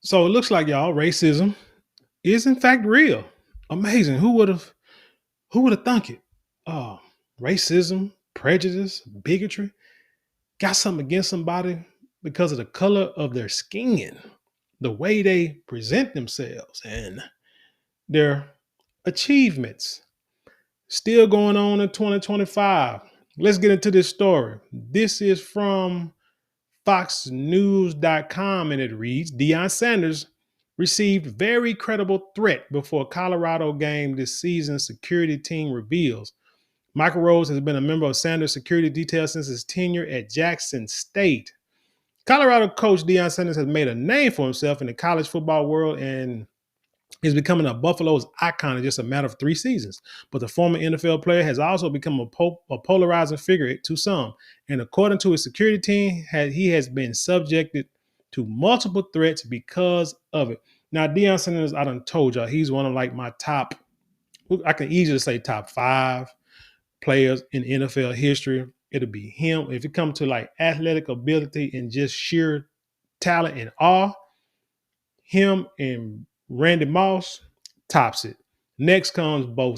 So it looks like y'all racism is in fact real. Amazing. Who would have thunk it? Oh, racism, prejudice, bigotry. Got something against somebody because of the color of their skin, the way they present themselves, and their achievements. Still going on in 2025. Let's get into this story. This is from FoxNews.com, and it reads Deion Sanders received very credible threat before Colorado game this season, security team reveals. Michael Rose has been a member of Sanders' security detail since his tenure at Jackson State. Colorado coach Deion Sanders has made a name for himself in the college football world and is becoming a Buffalo's icon in just a matter of 3 seasons. But the former NFL player has also become a polarizing figure to some. And according to his security team, he has been subjected to multiple threats because of it. Now, Deion Sanders, I done told y'all, he's one of like my top, I can easily say top 5 players in NFL history. It'll be him. If it comes to like athletic ability and just sheer talent and awe, him and Randy Moss tops it. Next comes Bo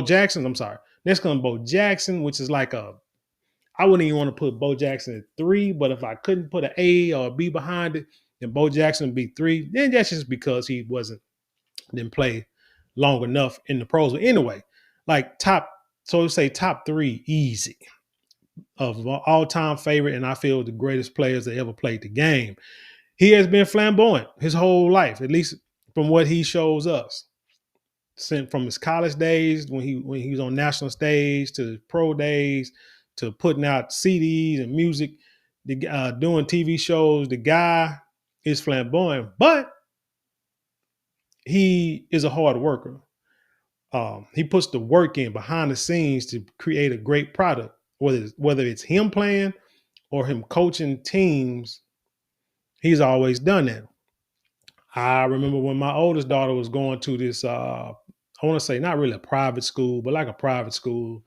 Jackson. I'm sorry. Next comes Bo Jackson, which is like I wouldn't even want to put Bo Jackson at 3, but if I couldn't put an A or a B behind it, then Bo Jackson would be 3. Then that's just because he didn't play long enough in the pros. But anyway, like so let's say top 3 easy of all time favorite, and I feel the greatest players that ever played the game. He has been flamboyant his whole life, at least from what he shows us. From his college days when he was on national stage to his pro days to putting out CDs and music, doing TV shows, the guy is flamboyant, but he is a hard worker. He puts the work in behind the scenes to create a great product, whether it's him playing or him coaching teams. He's always done that. I remember when my oldest daughter was going to this, I want to say not really a private school, but like a private school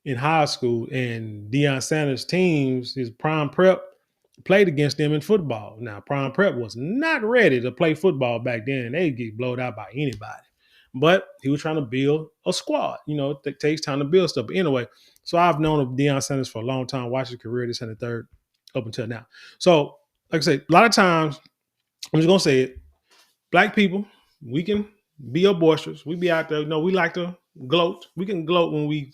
in high school. And Deion Sanders' teams, his prime prep, played against them in football. Now, prime prep was not ready to play football back then, and they'd get blown out by anybody. But he was trying to build a squad. You know, it takes time to build stuff. But anyway, so I've known of Deion Sanders for a long time, watched his career, this and the third, up until now. So, like I say, a lot of times, I'm just going to say it, Black people, we can be boisterous. We be out there. No, we like to gloat. We can gloat when we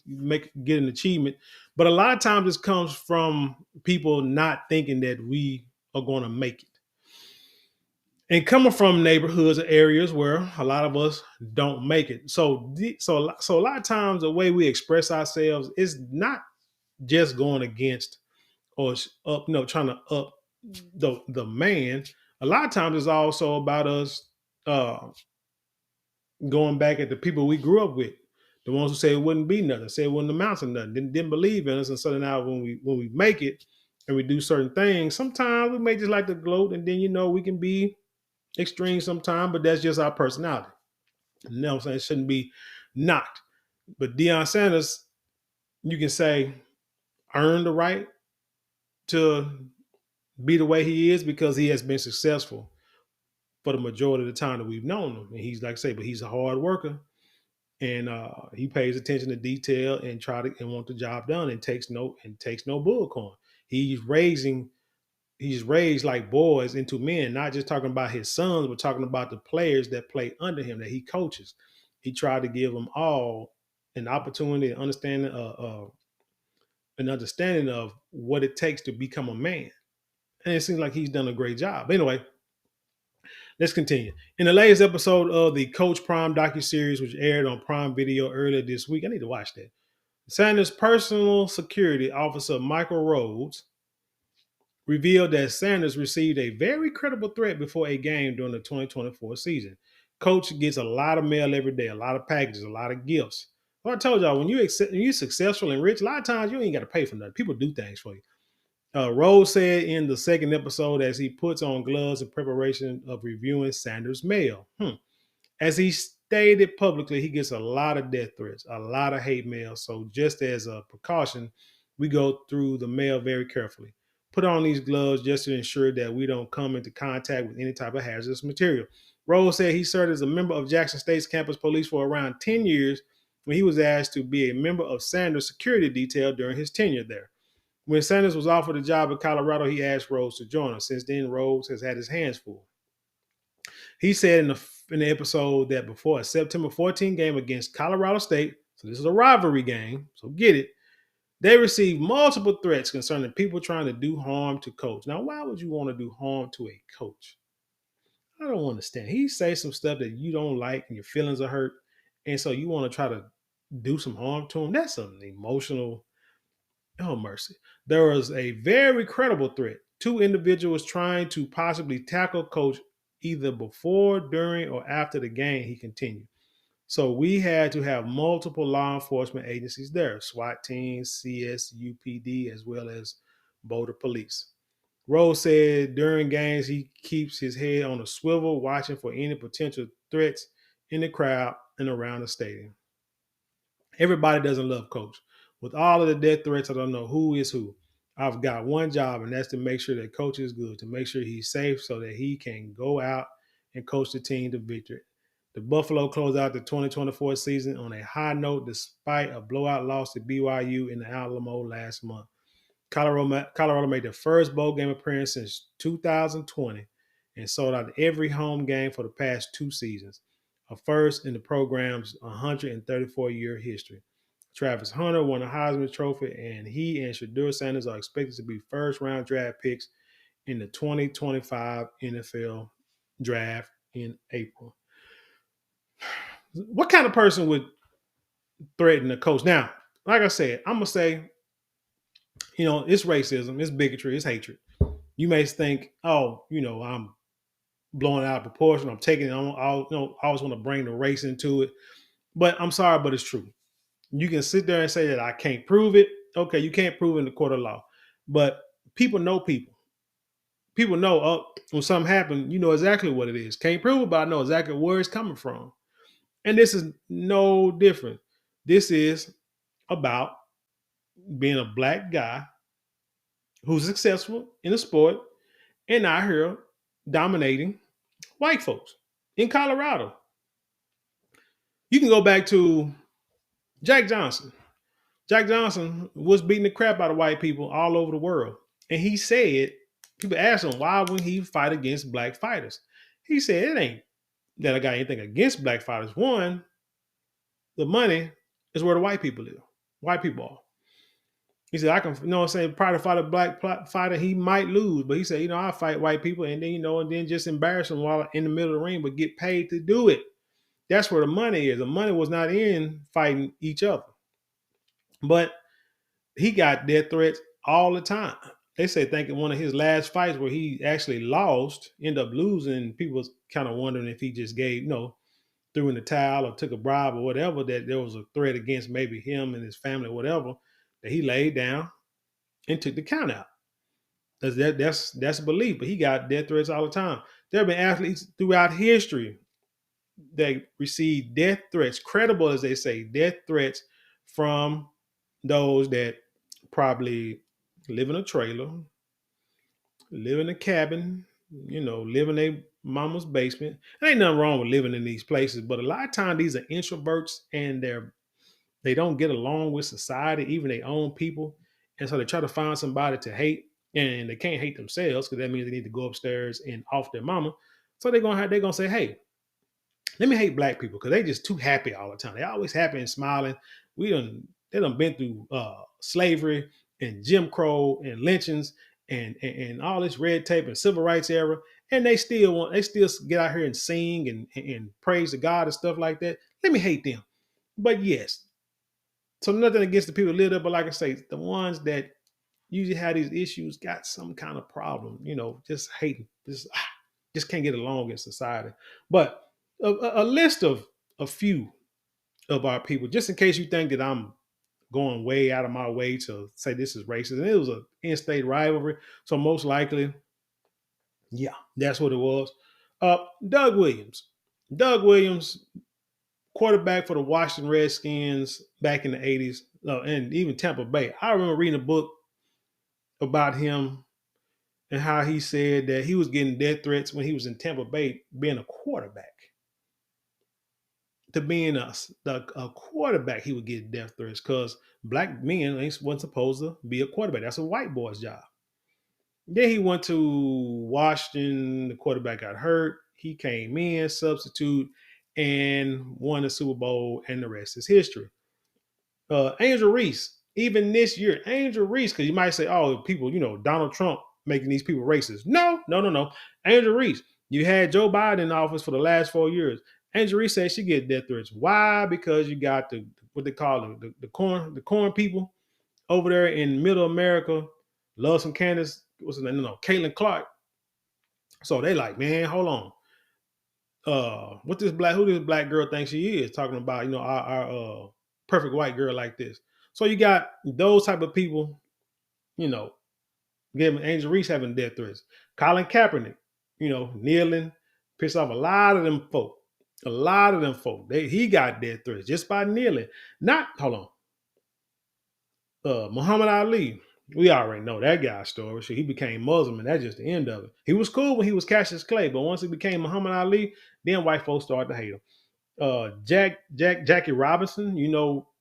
get an achievement. But a lot of times this comes from people not thinking that we are going to make it. And coming from neighborhoods or areas where a lot of us don't make it. So a lot of times the way we express ourselves is not just going against or up, trying to up the man. A lot of times it's also about us uh, going back at the people we grew up with, the ones who say it wouldn't be nothing, say it wouldn't amount to nothing, didn't believe in us. And so now when we make it and we do certain things, sometimes we may just like to gloat, and then we can be extreme sometimes, but that's just our personality. You know what I'm saying? It shouldn't be knocked. But Deion Sanders, you can say, earned the right to be the way he is because he has been successful for the majority of the time that we've known him. And he's like I say, but he's a hard worker. And he pays attention to detail and want the job done and takes no bullcorn. He's raised like boys into men, not just talking about his sons, but talking about the players that play under him that he coaches. He tried to give them all an opportunity and understanding of what it takes to become a man. And it seems like he's done a great job. Anyway, let's continue. In the latest episode of the Coach Prime docuseries, which aired on Prime Video earlier this week, I need to watch that. Sanders' personal security officer, Michael Rhodes, revealed that Sanders received a very credible threat before a game during the 2024 season. Coach gets a lot of mail every day, a lot of packages, a lot of gifts. Well, I told y'all, when you're successful and rich, a lot of times you ain't got to pay for nothing. People do things for you. Rose said in the second episode as he puts on gloves in preparation of reviewing Sanders' mail. As he stated publicly, he gets a lot of death threats, a lot of hate mail. So just as a precaution, we go through the mail very carefully. put on these gloves just to ensure that we don't come into contact with any type of hazardous material. Rose said he served as a member of Jackson State's campus police for around 10 years when he was asked to be a member of Sanders' security detail during his tenure there. When Sanders was offered a job in Colorado, he asked Rose to join him. Since then, Rose has had his hands full. He said in the episode that before a September 14 game against Colorado State, so this is a rivalry game, so get it, they received multiple threats concerning people trying to do harm to coach. Now, why would you want to do harm to a coach? I don't understand. He says some stuff that you don't like and your feelings are hurt. And so you want to try to do some harm to him. That's an emotional, oh mercy. There was a very credible threat. Two individuals trying to possibly tackle coach either before, during, or after the game, he continued. So we had to have multiple law enforcement agencies there, SWAT teams, CSUPD, as well as Boulder Police. Rose said during games, he keeps his head on a swivel, watching for any potential threats in the crowd and around the stadium. Everybody doesn't love Coach. With all of the death threats, I don't know who is who. I've got one job, and that's to make sure that Coach is good, to make sure he's safe so that he can go out and coach the team to victory. The Buffalo closed out the 2024 season on a high note despite a blowout loss to BYU in the Alamo last month. Colorado made their first bowl game appearance since 2020 and sold out every home game for the past 2 seasons, a first in the program's 134-year history. Travis Hunter won the Heisman Trophy, and he and Shedeur Sanders are expected to be first-round draft picks in the 2025 NFL Draft in April. What kind of person would threaten a coach? Now, like I said, I'm going to say, it's racism, it's bigotry, it's hatred. You may think, oh, I'm blowing it out of proportion. I'm taking it. I always want to bring the race into it. But I'm sorry, but it's true. You can sit there and say that I can't prove it. Okay, you can't prove it in the court of law. But people know people. People know, when something happened, you know exactly what it is. Can't prove it, but I know exactly where it's coming from. And this is no different. This is about being a black guy who's successful in a sport and out here dominating white folks in Colorado. You can go back to Jack Johnson. Jack Johnson was beating the crap out of white people all over the world. And he said, people asked him, why wouldn't he fight against black fighters? He said, it ain't that I got anything against black fighters. One, the money is where the white people live. White people are. He said, I can, probably fight a black fighter, he might lose. But he said, I'll fight white people and then, and then just embarrass them while in the middle of the ring, but get paid to do it. That's where the money is. The money was not in fighting each other. But he got death threats all the time. They say, thinking one of his last fights where he actually lost, ended up losing, people was kind of wondering if he just gave, threw in the towel or took a bribe or whatever, that there was a threat against maybe him and his family or whatever, that he laid down and took the count out. That's a belief, but he got death threats all the time. There have been athletes throughout history that received death threats, credible as they say, death threats from those that probably live in a trailer, live in a cabin, live in a mama's basement. There ain't nothing wrong with living in these places, but a lot of times these are introverts and they don't get along with society, even their own people. And so they try to find somebody to hate, and they can't hate themselves because that means they need to go upstairs and off their mama. So they're gonna say, hey, let me hate black people because they just too happy all the time. They always happy and smiling. They done been through slavery and Jim Crow and lynchings and all this red tape and civil rights era, and they still get out here and sing and praise to God and stuff like that. Let me hate them. But yes, so nothing against the people who live there, but like I say, the ones that usually have these issues got some kind of problem, just hating, just can't get along in society. But a list of a few of our people, just in case you think that I'm going way out of my way to say this is racist. And it was an in-state rivalry. So most likely, yeah, that's what it was. Doug Williams. Doug Williams, quarterback for the Washington Redskins back in the 80s, and even Tampa Bay. I remember reading a book about him and how he said that he was getting death threats when he was in Tampa Bay being a quarterback. To being a quarterback, he would get death threats because black men wasn't supposed to be a quarterback. That's a white boy's job. Then he went to Washington. The quarterback got hurt. He came in, substitute, and won the Super Bowl, and the rest is history. Angel Reese, even this year, Angel Reese, because you might say, oh, people, Donald Trump making these people racist. No, no, no, no. Angel Reese, you had Joe Biden in office for the last 4 years. Angel Reese said she get death threats. Why? Because you got what they call the corn people over there in Middle America. Love some Candace, what's his name? No, Caitlin Clark. So they like, man, hold on. Who this black girl thinks she is, talking about, our perfect white girl like this. So you got those type of people, you know, giving Angel Reese having death threats. Colin Kaepernick, kneeling, pissed off a lot of them folk. A lot of them folk. He got death threats just by kneeling. Not hold on. Muhammad Ali. We already know that guy's story. So he became Muslim, and that's just the end of it. He was cool when he was Cassius Clay, but once he became Muhammad Ali, then white folks started to hate him. Jackie Robinson,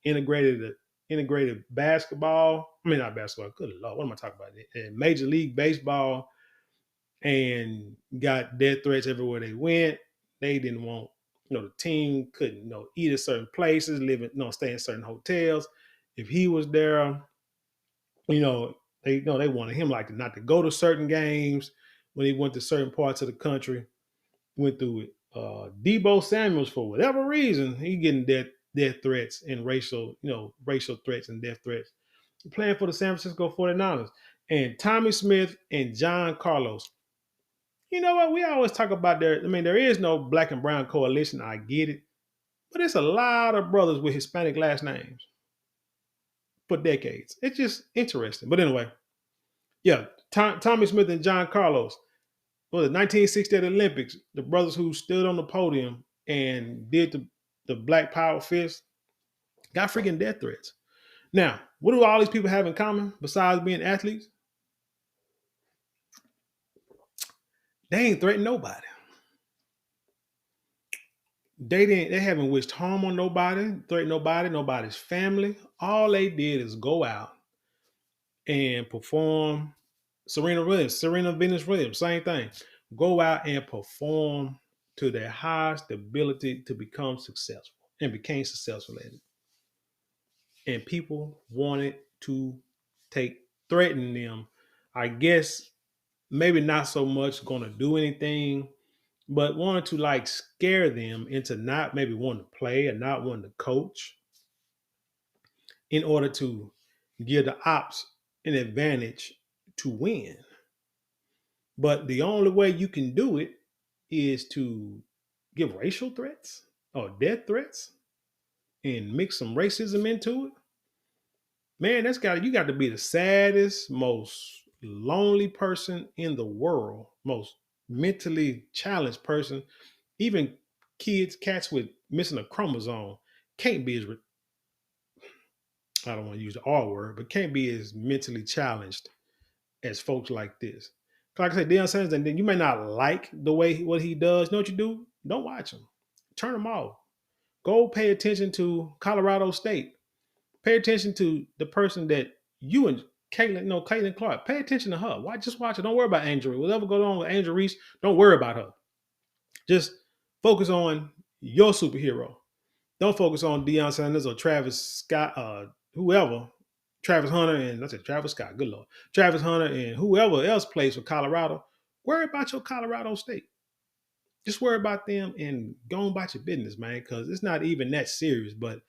integrated basketball. I mean, not basketball. Good Lord, what am I talking about? And Major League Baseball, and got death threats everywhere they went. They didn't want, the team couldn't, eat at certain places, stay in certain hotels. If he was there, they wanted him like not to go to certain games when he went to certain parts of the country. Went through it. Debo Samuels, for whatever reason, he getting death threats and racial threats and death threats. Playing for the San Francisco 49ers. And Tommy Smith and John Carlos. You know what? We always talk about there is no black and brown coalition. I get it. But it's a lot of brothers with Hispanic last names for decades. It's just interesting. But anyway, yeah, Tommy Smith and John Carlos. Well, the 1960 Olympics, the brothers who stood on the podium and did the Black Power fist got freaking death threats. Now, what do all these people have in common besides being athletes? They ain't threatened nobody. They haven't wished harm on nobody, threatened nobody, nobody's family. All they did is go out and perform. Serena Venus Williams, same thing. Go out and perform to their highest ability to become successful, and became successful at it. And people wanted to threaten them. I guess maybe not so much going to do anything, but wanted to like scare them into not maybe wanting to play and not wanting to coach in order to give the ops an advantage to win. But the only way you can do it is to give racial threats or death threats and mix some racism into it. Man, you got to be the saddest, most lonely person in the world, most mentally challenged person. Even cats with missing a chromosome can't be as I don't want to use the R word, but can't be as mentally challenged as folks like this. Like I said, Deion Sanders, and then you may not like the way what he does. You know what you do? Don't watch him. Turn him off. Go pay attention to Colorado State. Pay attention to the person that you and Caitlin Clark. Pay attention to her. Just watch it. Don't worry about Angel Reese. Whatever goes on with Angel Reese, don't worry about her. Just focus on your superhero. Don't focus on Deion Sanders or Travis Scott, whoever. Travis Hunter and I said Travis Scott, good Lord. Travis Hunter and whoever else plays for Colorado. Worry about your Colorado State. Just worry about them and go on about your business, man, because it's not even that serious. But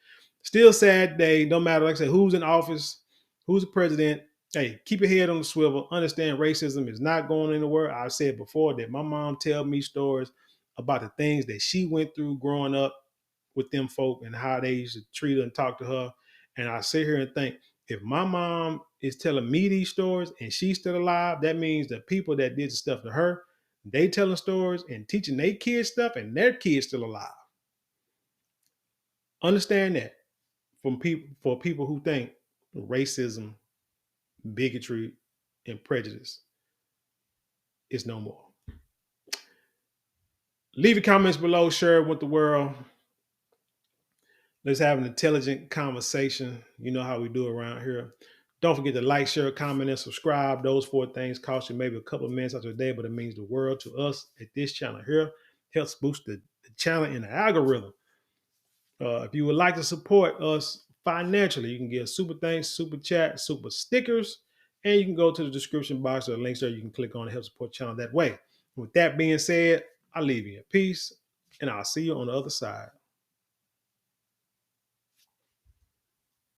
still sad day. No matter, like I said, who's in office, who's the president. Hey, keep your head on the swivel. Understand racism is not going anywhere. I've said before that my mom tell me stories about the things that she went through growing up with them folk and how they used to treat her and talk to her. And I sit here and think, if my mom is telling me these stories and she's still alive, that means the people that did the stuff to her, they telling stories and teaching their kids stuff and their kids still alive. Understand that for people who think racism, bigotry, and prejudice is no more. Leave your comments below, share it with the world. Let's have an intelligent conversation. You know how we do around here. Don't forget to like, share, comment, and subscribe. Those 4 things cost you maybe a couple of minutes out of the day, but it means the world to us at this channel here. Helps boost the channel in the algorithm. If you would like to support us financially, you can get super thanks, super chat, super stickers, and you can go to the description box or the links there. You can click on to help support the channel that way. With that being said, I leave you in peace, and I'll see you on the other side.